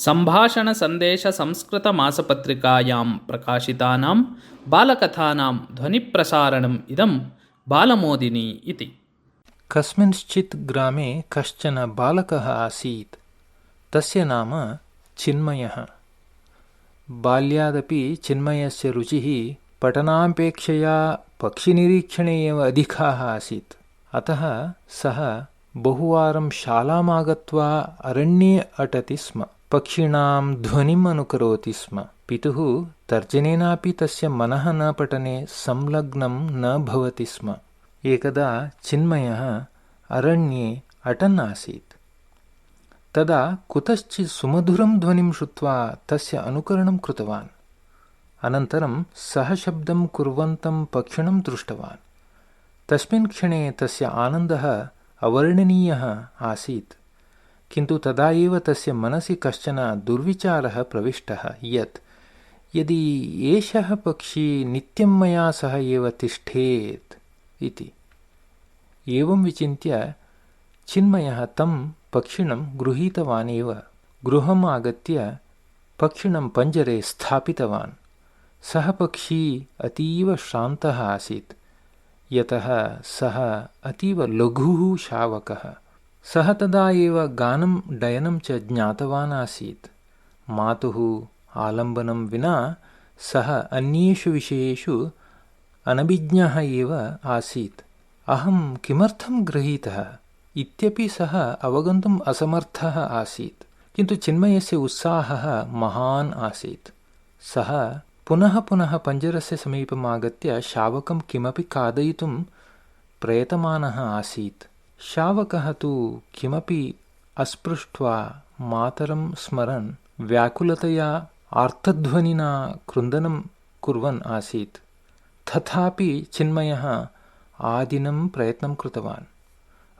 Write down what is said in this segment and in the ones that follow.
सम्भाषणसन्देशसंस्कृतमासपत्रिकायां प्रकाशितानां बालकथानां ध्वनिप्रसारणम् इदं बालमोदिनी इति। कस्मिंश्चित् ग्रामे कश्चन बालकः आसीत्। तस्य नाम चिन्मयः। बाल्यादपि चिन्मयस्य रुचिः पठनापेक्षया पक्षिनिरीक्षणे एव अधिकाः आसीत्। अतः सः बहुवारं शालामागत्वा अरण्ये अटति स्म। पक्षिणां ध्वनिम् अनुकरोति स्म। पितुः तर्जनेनापि तस्य मनः न पठने संलग्नं न भवति स्म। एकदा चिन्मयः अरण्ये अटन् आसीत्। तदा कुतश्चित् सुमधुरं ध्वनिं श्रुत्वा तस्य अनुकरणं कृतवान्। अनन्तरं सः शब्दं कुर्वन्तं पक्षिणं दृष्टवान्। तस्मिन् क्षणे तस्य आनन्दः अवर्णनीयः आसीत्। किन्तु तदा एव तस्य मनसि कश्चन दुर्विचारः प्रविष्टः यत् यदि एषः पक्षी नित्यं मया सह एव तिष्ठेत् इति। एवं विचिन्त्य चिन्मयः तं पक्षिणं गृहीतवान् एव। गृहम् आगत्य पक्षिणं पञ्जरे स्थापितवान्। सः पक्षी अतीव श्रान्तः आसीत्, यतः सः अतीव लघुः शावकः। सः तदा एव गानं डयनं च ज्ञातवान् आसीत्। मातुः आलम्बनं विना सः अन्येषु विषयेषु अनभिज्ञः एव आसीत्। अहं किमर्थं गृहीतः इत्यपि सः अवगन्तुम् असमर्थः आसीत्। किन्तु चिन्मयस्य उत्साहः महान् आसीत्। सः पुनः पुनः पञ्जरस्य समीपम् आगत्य शावकं किमपि खादयितुं प्रयतमानः आसीत्। शावकः तु किमपि अस्पृष्ट्वा मातरं स्मरन् व्याकुलतया आर्तध्वनिना क्रन्दनं कुर्वन् आसीत्। तथापि चिन्मयः आदिनं प्रयत्नं कृतवान्।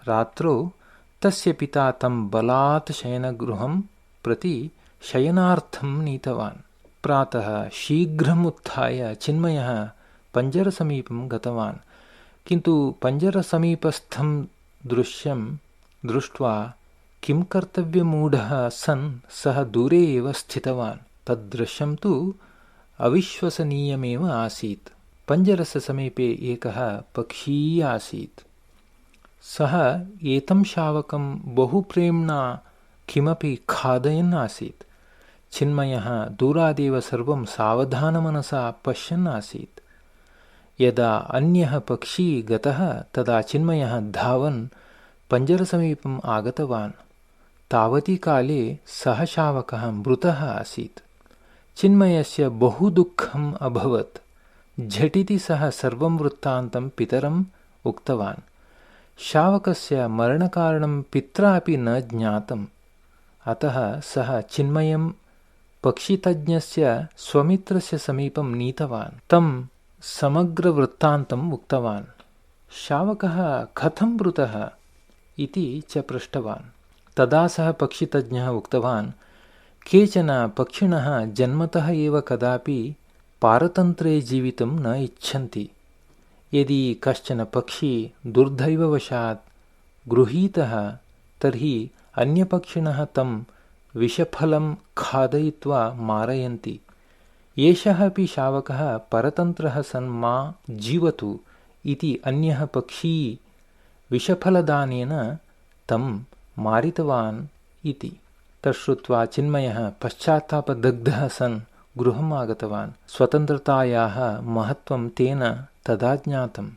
रात्रौ तस्य पिता तं बलात् शयनगृहं प्रति शयनार्थं नीतवान्। प्रातः शीघ्रम् उत्थाय चिन्मयः पञ्जरसमीपं गतवान्। किन्तु पञ्जरसमीपस्थं दृश्यं दृष्ट्वा किं कर्तव्यमूढः सन् सः दूरे एव स्थितवान्। तद्दृश्यं तु अविश्वसनीयमेव आसीत्। पञ्जरस्य समीपे एकः पक्षी आसीत्। सः एतं शावकं बहुप्रेम्णा किमपि खादयन् आसीत्। चिन्मयः दूरादेव सर्वं सावधानमनसा पश्यन् आसीत्। यदा अन्यः पक्षी गतः तदा चिन्मयः धावन् पञ्जरसमीपम् आगतवान्। तावति काले सः शावकः मृतः आसीत्। चिन्मयस्य बहु दुःखम् अभवत्। झटिति सः सर्वं वृत्तान्तं पितरम् उक्तवान्। शावकस्य मरणकारणं पित्रा अपि न ज्ञातम्। अतः सः चिन्मयं पक्षितज्ञस्य स्वमित्रस्य समीपं नीतवान्। तं समग्रवृत्तान्तम् उक्तवान्। शावकः कथं मृतः इति च पृष्टवान्। तदा सः पक्षितज्ञः उक्तवान्, केचन पक्षिणः जन्मतः एव कदापि पारतन्त्रे जीवितुं न इच्छन्ति। यदि कश्चन पक्षी दुर्दैववशात् गृहीतः तर्हि अन्यपक्षिणः तं विषफलं खादयित्वा मारयन्ति। एषः अपि शावकः परतन्त्रः सन् मा जीवतु इति अन्यः पक्षी विषफलदानेन तं मारितवान् इति। तच्छ्रुत्वा चिन्मयः पश्चात्तापदग्धः सन् गृहम् आगतवान्। स्वतन्त्रतायाः महत्त्वं तेन तदा ज्ञातम्।